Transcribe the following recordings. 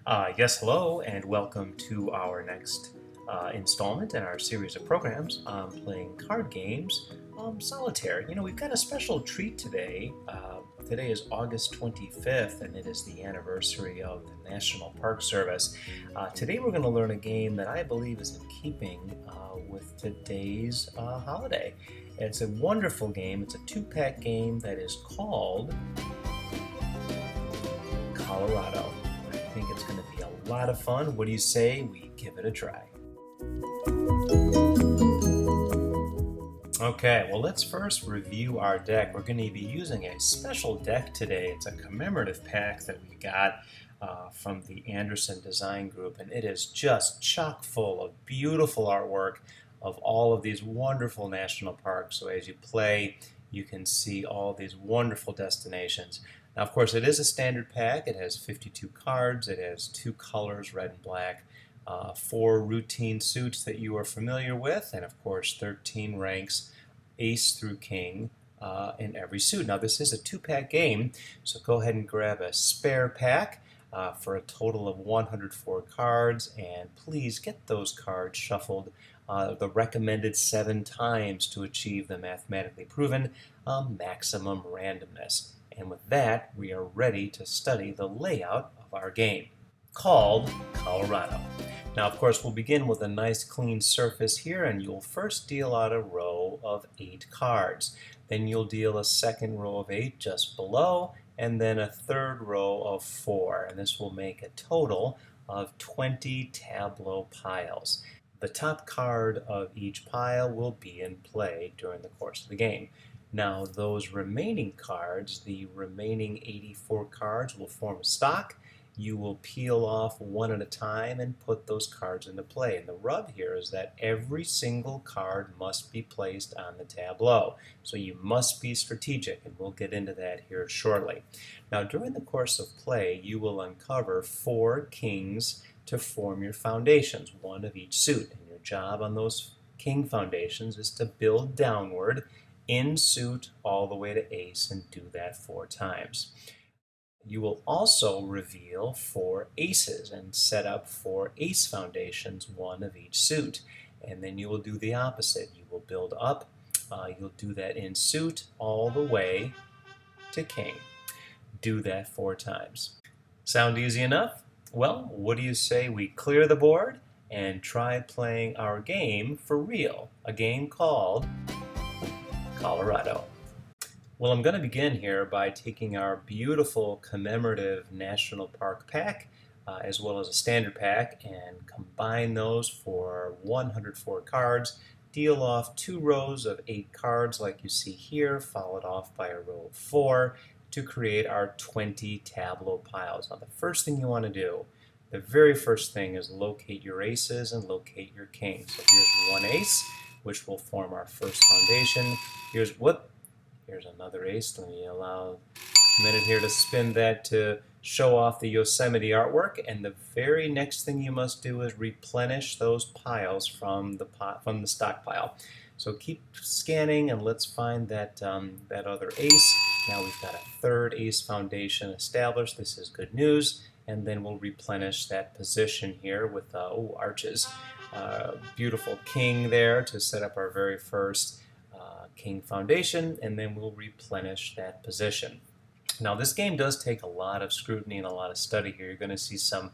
Yes, hello, and welcome to our next installment in our series of programs on playing card games, Solitaire. We've got a special treat today. Today is August 25th, and it is the anniversary of the National Park Service. Today we're going to learn a game that I believe is in keeping with today's holiday. It's a wonderful game. It's a two-pack game that is called Colorado. I think it's going to be a lot of fun. What do you say we give it a try? Okay, well, let's first review our deck. We're going to be using a special deck today. It's a commemorative pack that we got from the Anderson Design Group, and it is just chock full of beautiful artwork of all of these wonderful national parks. So as you play, you can see all these wonderful destinations. Now, of course, it is a standard pack. It has 52 cards. It has two colors, red and black, four routine suits that you are familiar with, and of course 13 ranks, ace through king, in every suit. Now this is a two-pack game, so go ahead and grab a spare pack for a total of 104 cards, and please get those cards shuffled the recommended 7 times to achieve the mathematically proven maximum randomness. And with that, we are ready to study the layout of our game, called Colorado. Now, of course, we'll begin with a nice clean surface here, and you'll first deal out a row of 8 cards. Then you'll deal a second row of 8 just below, and then a third row of 4. And this will make a total of 20 tableau piles. The top card of each pile will be in play during the course of the game. Now, those remaining cards, the remaining 84 cards, will form a stock. You will peel off one at a time and put those cards into play. And the rub here is that every single card must be placed on the tableau. So you must be strategic, and we'll get into that here shortly. Now, during the course of play, you will uncover 4 kings to form your foundations, one of each suit. And your job on those king foundations is to build downward in suit all the way to ace, and do that 4 times. You will also reveal 4 aces and set up 4 ace foundations, one of each suit. And then you will do the opposite. You will build up. You'll do that in suit all the way to king. Do that 4 times. Sound easy enough? Well, what do you say we clear the board and try playing our game for real? A game called Colorado. Well, I'm going to begin here by taking our beautiful commemorative National Park pack, as well as a standard pack, and combine those for 104 cards. Deal off 2 rows of 8 cards like you see here, followed off by a row of 4 to create our 20 tableau piles. Now, the first thing you want to do, the very first thing, is locate your aces and locate your kings. So here's one ace, which will form our first foundation. Here's another ace. Let me allow a minute here to spin that to show off the Yosemite artwork. And the very next thing you must do is replenish those piles from the stockpile. So keep scanning, and let's find that other ace. Now we've got a third ace foundation established. This is good news. And then we'll replenish that position here with arches. Beautiful king there to set up our very first king foundation, and then we'll replenish that position. Now, this game does take a lot of scrutiny and a lot of study here. You're going to see some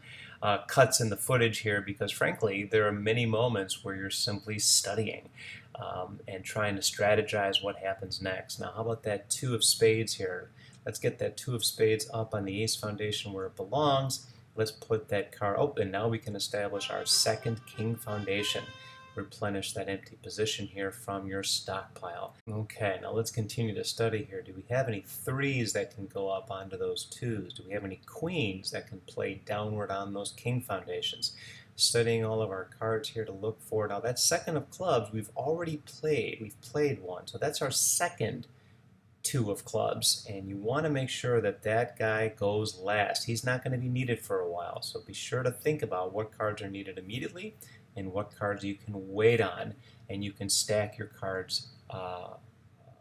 cuts in the footage here because, frankly, there are many moments where you're simply studying and trying to strategize what happens next. Now, how about that 2 of spades here? Let's get that 2 of spades up on the ace foundation where it belongs. Let's put that card, and now we can establish our second king foundation. Replenish that empty position here from your stockpile. Okay, now let's continue to study here. Do we have any 3s that can go up onto those 2s? Do we have any queens that can play downward on those king foundations? Studying all of our cards here to look for. Now that second of clubs we've already played. We've played one, so that's our second 2 of clubs, and you want to make sure that that guy goes last. He's not going to be needed for a while, so be sure to think about what cards are needed immediately and what cards you can wait on, and you can stack your cards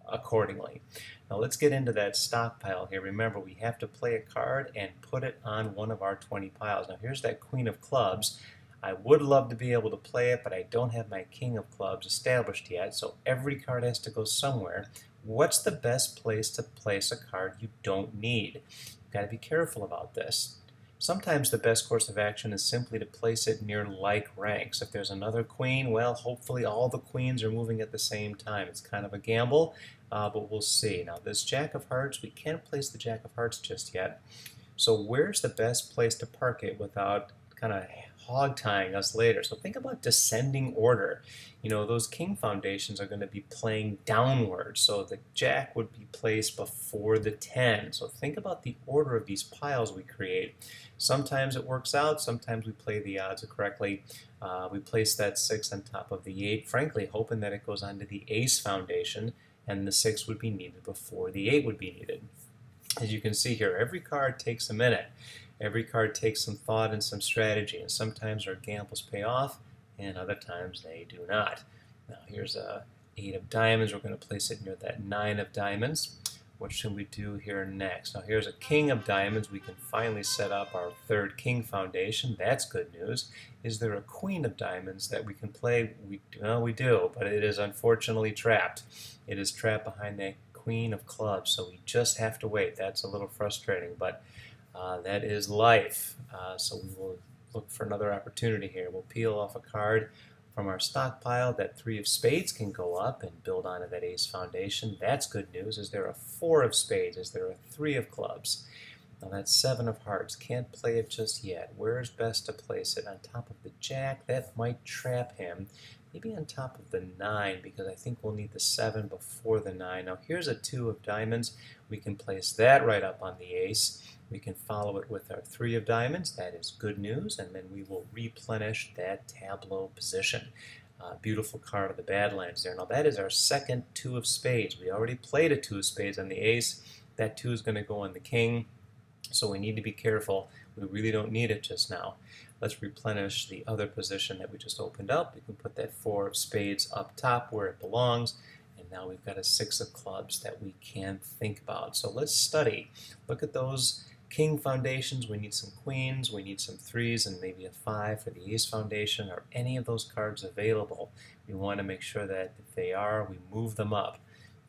accordingly. Now let's get into that stockpile here. Remember, we have to play a card and put it on one of our 20 piles. Now here's that Queen of Clubs. I would love to be able to play it, but I don't have my King of Clubs established yet, so every card has to go somewhere. What's the best place to place a card you don't need? You've got to be careful about this. Sometimes the best course of action is simply to place it near like ranks. If there's another queen, well, hopefully all the queens are moving at the same time. It's kind of a gamble, but we'll see. Now, this Jack of Hearts, we can't place the Jack of Hearts just yet. So where's the best place to park it without kind of hog tying us later? So think about descending order. You know, those king foundations are going to be playing downward, so the jack would be placed before the 10. So think about the order of these piles we create. Sometimes it works out, sometimes we play the odds correctly. We place that 6 on top of the 8, frankly hoping that it goes onto the ace foundation and the 6 would be needed before the 8 would be needed. As you can see here, every card takes a minute. Every card takes some thought and some strategy, and sometimes our gambles pay off, and other times they do not. Now here's a 8 of diamonds. We're going to place it near that 9 of diamonds. What should we do here next? Now here's a king of diamonds. We can finally set up our third king foundation. That's good news. Is there a queen of diamonds that we can play? Well, we do, but it is unfortunately trapped. It is trapped behind that queen of clubs, so we just have to wait. That's a little frustrating, but that is life. So we will look for another opportunity here. We'll peel off a card from our stockpile. That 3 of spades can go up and build onto that ace foundation. That's good news. Is there a 4 of spades? Is there a 3 of clubs? Now that 7 of hearts, can't play it just yet. Where's best to place it? On top of the jack? That might trap him. Maybe on top of the 9, because I think we'll need the 7 before the 9. Now here's a 2 of diamonds. We can place that right up on the ace. We can follow it with our 3 of diamonds. That is good news, and then we will replenish that tableau position. Beautiful card of the Badlands there. Now that is our second 2 of spades. We already played a 2 of spades on the ace. That 2 is going to go on the king, so we need to be careful. We really don't need it just now. Let's replenish the other position that we just opened up. We can put that 4 of spades up top where it belongs. And now we've got a 6 of clubs that we can think about. So let's study. Look at those king foundations. We need some queens. We need some 3s and maybe a 5 for the ace foundation. Are any of those cards available? We want to make sure that if they are, we move them up.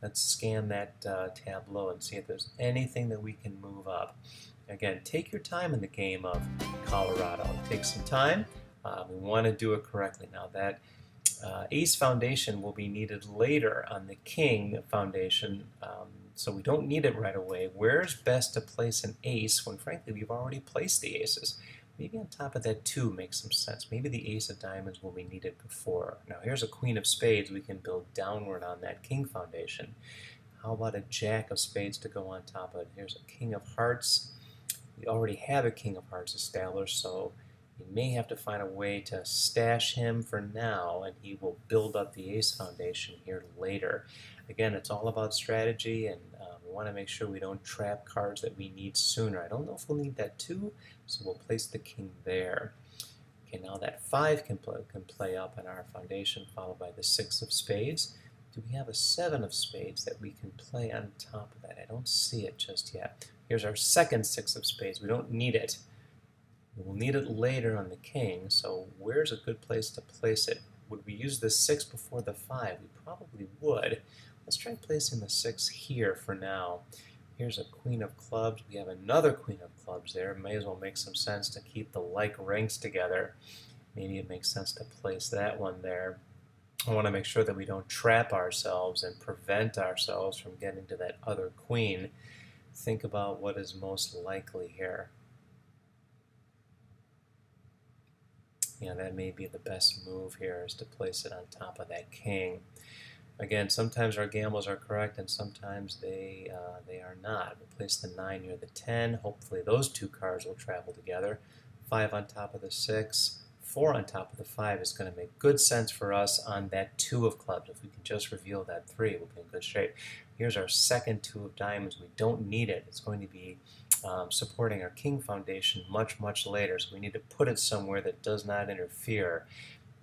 Let's scan that tableau and see if there's anything that we can move up. Again, take your time in the game of Colorado. Take some time. We want to do it correctly. Now that ace foundation will be needed later on the king foundation, so we don't need it right away. Where's best to place an ace when frankly we've already placed the aces? Maybe on top of that 2 makes some sense. Maybe the ace of diamonds will be needed before. Now here's a queen of spades. We can build downward on that king foundation. How about a jack of spades to go on top of it? Here's a king of hearts. We already have a king of hearts established, so you may have to find a way to stash him for now, and he will build up the ace foundation here later. Again, it's all about strategy, and we want to make sure we don't trap cards that we need sooner. I don't know if we'll need that 2, so we'll place the king there. Okay, now that 5 can play up on our foundation, followed by the 6 of spades. Do we have a 7 of spades that we can play on top of that? I don't see it just yet. Here's our second 6 of spades. We don't need it. We'll need it later on the king, so where's a good place to place it? Would we use the 6 before the 5? We probably would. Let's try placing the 6 here for now. Here's a queen of clubs. We have another queen of clubs there. It may as well make some sense to keep the like ranks together. Maybe it makes sense to place that one there. I want to make sure that we don't trap ourselves and prevent ourselves from getting to that other queen. Think about what is most likely here. Yeah, that may be the best move here, is to place it on top of that king. Again, sometimes our gambles are correct and sometimes they are not. We'll place the 9 near the 10. Hopefully those 2 cards will travel together. 5 on top of the 6. 4 on top of the 5 is going to make good sense for us on that 2 of clubs. If we can just reveal that 3, we'll be in good shape. Here's our second 2 of diamonds. We don't need it. It's going to be supporting our king foundation much, much later, so we need to put it somewhere that does not interfere.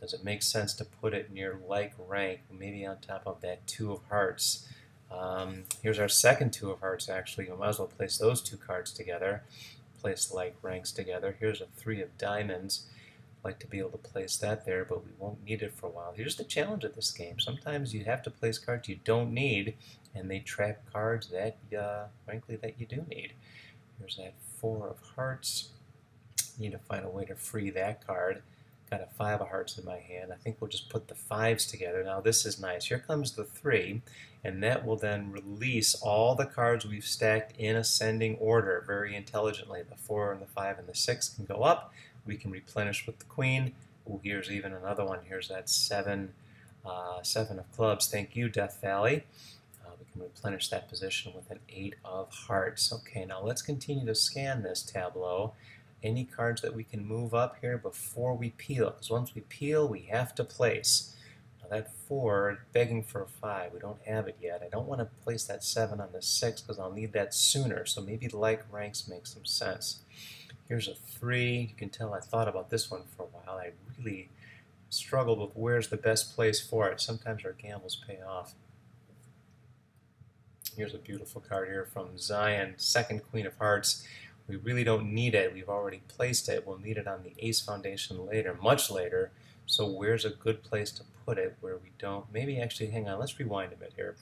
Does it make sense to put it near like rank, maybe on top of that 2 of hearts? Here's our second two of hearts, actually. We might as well place those two cards together. Place like ranks together. Here's a three of diamonds. I'd like to be able to place that there, but we won't need it for a while. Here's the challenge of this game. Sometimes you have to place cards you don't need, and they trap cards that, frankly, that you do need. Here's that four of hearts. Need to find a way to free that card. Got a five of hearts in my hand. I think we'll just put the fives together. Now this is nice. Here comes the three, and that will then release all the cards we've stacked in ascending order very intelligently. The four and the five and the six can go up. We can replenish with the queen. Ooh, here's even another one. Here's that seven of clubs. Thank you, Death Valley. We can replenish that position with an eight of hearts. Okay, now let's continue to scan this tableau. Any cards that we can move up here before we peel, because once we peel, we have to place. Now that four, begging for a five, we don't have it yet. I don't want to place that seven on the six because I'll need that sooner, so maybe like ranks makes some sense. Here's a three. You can tell I thought about this one for a while. I really struggled with where's the best place for it. Sometimes our gambles pay off. Here's a beautiful card here from Zion, second Queen of Hearts. We really don't need it. We've already placed it. We'll need it on the Ace Foundation later, much later. So where's a good place to put it where we don't? Maybe actually, hang on, let's rewind a bit here.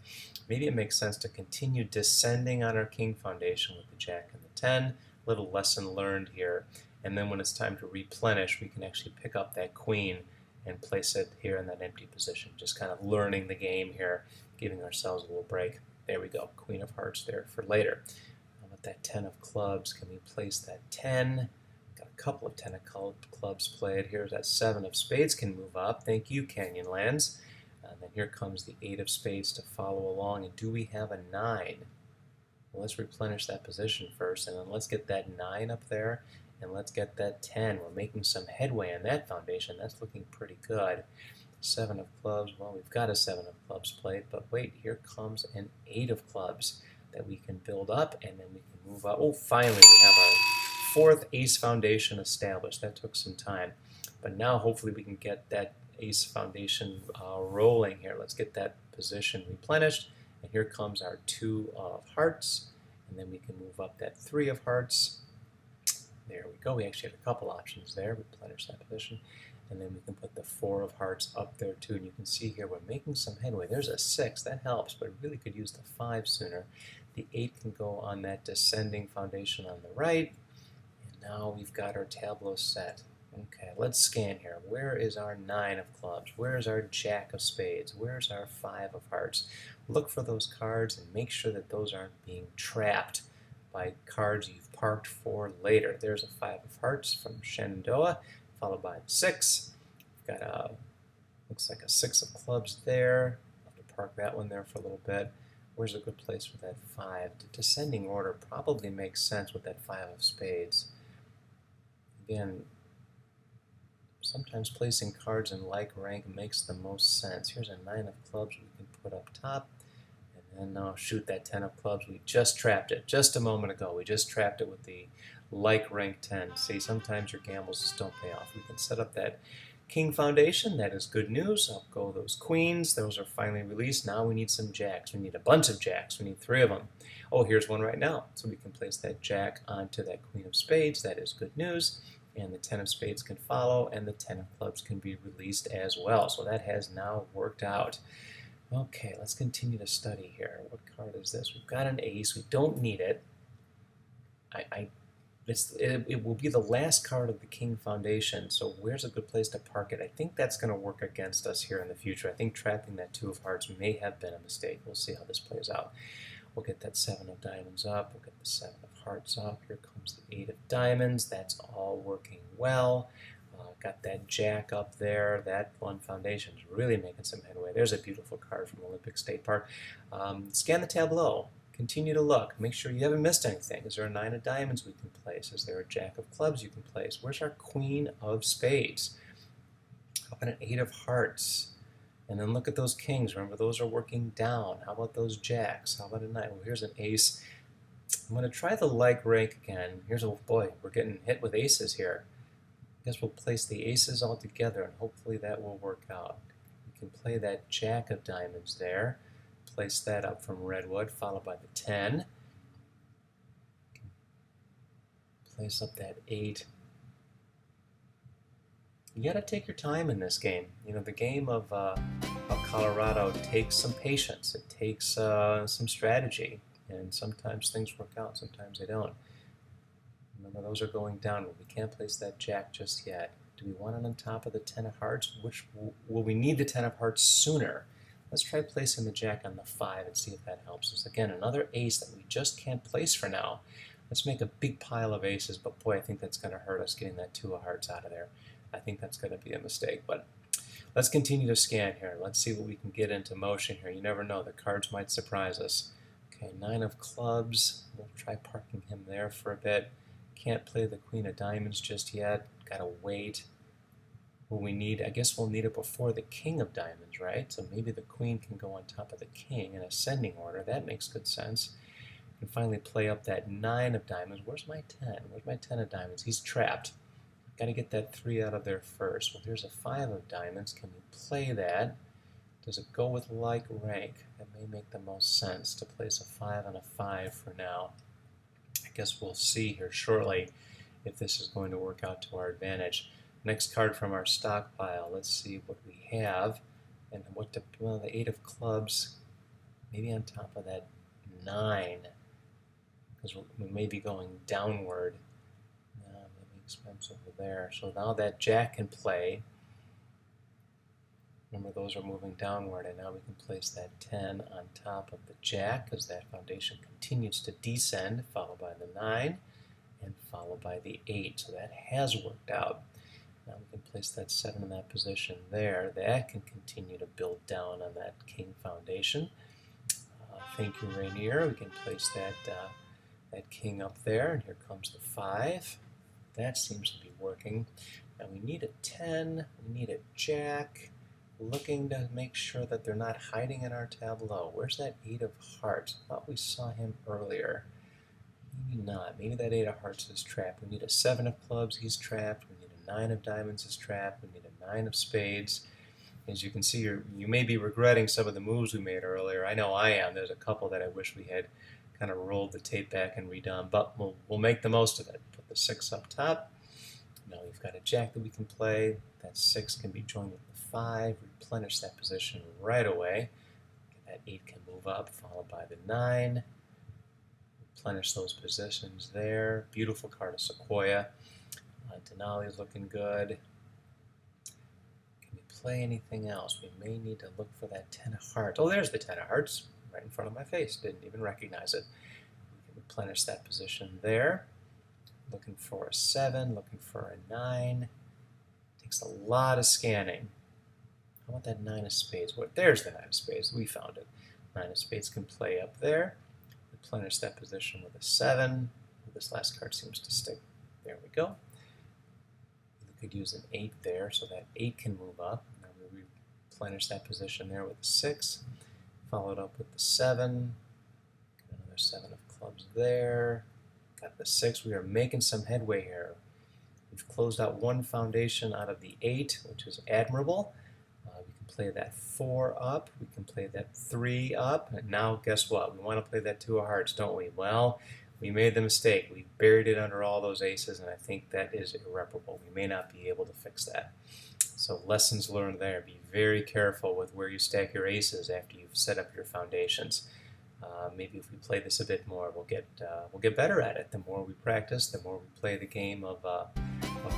Maybe it makes sense to continue descending on our King Foundation with the Jack and the 10. Little lesson learned here. And then when it's time to replenish, we can actually pick up that Queen and place it here in that empty position. Just kind of learning the game here, giving ourselves a little break. There we go, Queen of Hearts there for later. That 10 of clubs, can we place that 10? Got a couple of 10 of clubs played. Here's that 7 of spades can move up. Thank you, Canyonlands. And then here comes the 8 of spades to follow along. And do we have a 9? Well, let's replenish that position first, and then let's get that 9 up there, and let's get that 10. We're making some headway on that foundation. That's looking pretty good. 7 of clubs, well, we've got a 7 of clubs played, but wait, here comes an 8 of clubs that we can build up, and then we can move up. Oh, finally, we have our fourth Ace Foundation established. That took some time. But now, hopefully, we can get that Ace Foundation rolling here. Let's get that position replenished. And here comes our 2 of hearts. And then we can move up that 3 of hearts. There we go. We actually have a couple options there. Replenish that position. And then we can put the 4 of hearts up there too. And you can see here we're making some headway. There's a 6. That helps, but really could use the 5 sooner. The 8 can go on that descending foundation on the right. And now we've got our tableau set. Okay, let's scan here. Where is our 9 of clubs? Where's our Jack of spades? Where's our 5 of hearts? Look for those cards and make sure that those aren't being trapped by cards you've parked for later. There's a 5 of hearts from Shenandoah, followed by the 6. We've got a, looks like a 6 of clubs there. I'll have to park that one there for a little bit. Where's a good place for that 5? The descending order probably makes sense with that 5 of spades. Again, sometimes placing cards in like rank makes the most sense. Here's a 9 of clubs we can put up top. And then shoot that 10 of clubs. We just trapped it just a moment ago. We just trapped it with the like rank 10. See, sometimes your gambles just don't pay off. We can set up that King Foundation. That is good news. I'll go those queens. Those are finally released. Now we need some jacks. We need a bunch of jacks. We need 3 of them. Oh, here's one right now. So we can place that jack onto that queen of spades. That is good news. And the 10 of spades can follow, and the 10 of clubs can be released as well. So that has now worked out. Okay, let's continue to study here. What card is this? We've got an ace. We don't need it. It will be the last card of the King Foundation, so where's a good place to park it? I think that's going to work against us here in the future. I think trapping that 2 of hearts may have been a mistake. We'll see how this plays out. We'll get that 7 of diamonds up. We'll get the 7 of hearts up. Here comes the 8 of diamonds. That's all working well. Got that jack up there. That one foundation is really making some headway. There's a beautiful card from Olympic State Park. Scan the tableau. Continue to look. Make sure you haven't missed anything. Is there a 9 of diamonds we can place? Is there a jack of clubs you can place? Where's our queen of spades? How about an 8 of hearts? And then look at those kings. Remember, those are working down. How about those jacks? How about a 9? Well, here's an ace. I'm going to try the like rank again. Here's a, boy, we're getting hit with aces here. I guess we'll place the aces all together, and hopefully that will work out. We can play that jack of diamonds there. Place that up from redwood, followed by the 10. Place up that 8. You got to take your time in this game. You know, the game of Colorado takes some patience. It takes some strategy, and sometimes things work out, sometimes they don't. Remember, those are going downward. We can't place that jack just yet. Do we want it on top of the 10 of hearts? Which will we need the 10 of hearts sooner? Let's try placing the jack on the 5 and see if that helps us. Again, another ace that we just can't place for now. Let's make a big pile of aces, but boy, I think that's going to hurt us getting that 2 of hearts out of there. I think that's going to be a mistake, but let's continue to scan here. Let's see what we can get into motion here. You never know, the cards might surprise us. Okay, 9 of clubs. We'll try parking him there for a bit. Can't play the queen of diamonds just yet. Gotta wait. Will we need, I guess we'll need it before the king of diamonds, right? So maybe the queen can go on top of the king in ascending order. That makes good sense. And finally play up that 9 of diamonds. Where's my 10? Where's my 10 of diamonds? He's trapped. Got to get that 3 out of there first. Well, here's a 5 of diamonds. Can we play that? Does it go with like rank? That may make the most sense to place a 5 on a 5 for now. I guess we'll see here shortly if this is going to work out to our advantage. Next card from our stockpile. Let's see what we have. And what to, well, the 8 of clubs, maybe on top of that 9, because we may be going downward. Maybe expensive over there. So now that jack can play. Remember, those are moving downward, and now we can place that 10 on top of the jack because that foundation continues to descend, followed by the 9, and followed by the 8. So that has worked out. Now we can place that 7 in that position there. That can continue to build down on that king foundation. Thank you, Rainier. We can place that king up there, and here comes the 5. That seems to be working. Now we need a 10. We need a jack. Looking to make sure that they're not hiding in our tableau. Where's that 8 of hearts? I thought we saw him earlier. Maybe not. Maybe that 8 of hearts is trapped. We need a 7 of clubs. He's trapped. We need a 9 of diamonds is trapped. We need a 9 of spades. As you can see, you may be regretting some of the moves we made earlier. I know I am. There's a couple that I wish we had kind of rolled the tape back and redone, but we'll make the most of it. Put the 6 up top. Now we've got a jack that we can play. That 6 can be joined with the 5. Replenish that position right away. That 8 can move up, followed by the 9. Replenish those positions there. Beautiful card of Sequoia. Denali's looking good. Can we play anything else? We may need to look for that 10 of hearts. Oh, there's the 10 of hearts right in front of my face. Didn't even recognize it. We can replenish that position there. Looking for a 7, looking for a 9. Takes a lot of scanning. How about that 9 of spades? There's the 9 of spades. We found it. 9 of spades can play up there. Replenish that position with a 7. This last card seems to stick. There we go. We could use an 8 there, so that 8 can move up. Now we replenish that position there with a 6. Followed up with the 7. Got another 7 of clubs there. Got the 6. We are making some headway here. We've closed out one foundation out of the 8, which is admirable. We can play that 4 up. We can play that 3 up. And now, guess what? We want to play that 2 of hearts, don't we? Well, we made the mistake. We buried it under all those aces, and I think that is irreparable. We may not be able to fix that. So lessons learned there. Be very careful with where you stack your aces after you've set up your foundations. Maybe if we play this a bit more, we'll get better at it. The more we practice, the more we play the game of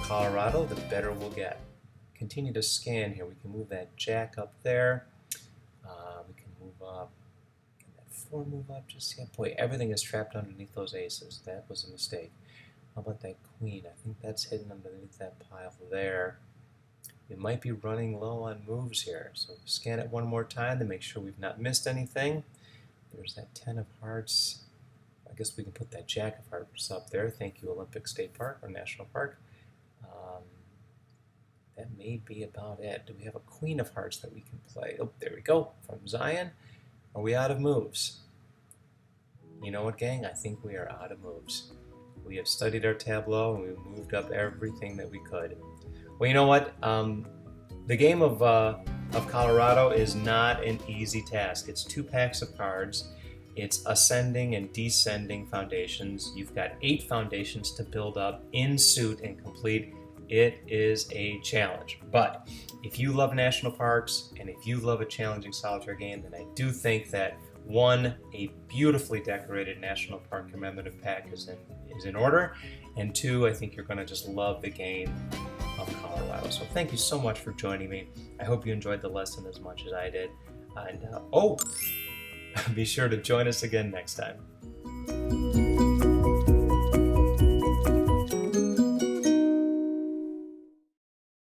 Colorado, the better we'll get. Continue to scan here. We can move that jack up there. We can move up. Can that 4 move up just yet? Boy, everything is trapped underneath those aces. That was a mistake. How about that queen? I think that's hidden underneath that pile there. We might be running low on moves here. So scan it one more time to make sure we've not missed anything. There's that 10 of hearts. I guess we can put that jack of hearts up there. Thank you, Olympic State Park or National Park. That may be about it. Do we have a queen of hearts that we can play? Oh, there we go. From Zion. Are we out of moves? You know what, gang? I think we are out of moves. We have studied our tableau and we moved up everything that we could. Well, you know what? The game of of Colorado is not an easy task. It's 2 packs of cards. It's ascending and descending foundations. You've got 8 foundations to build up in suit and complete. It is a challenge. But if you love national parks and if you love a challenging solitaire game, then I do think that a beautifully decorated national park commemorative pack is in order, and 2, I think you're going to just love the game of Colorado. So thank you so much for joining me. I hope you enjoyed the lesson as much as I did. And be sure to join us again next time.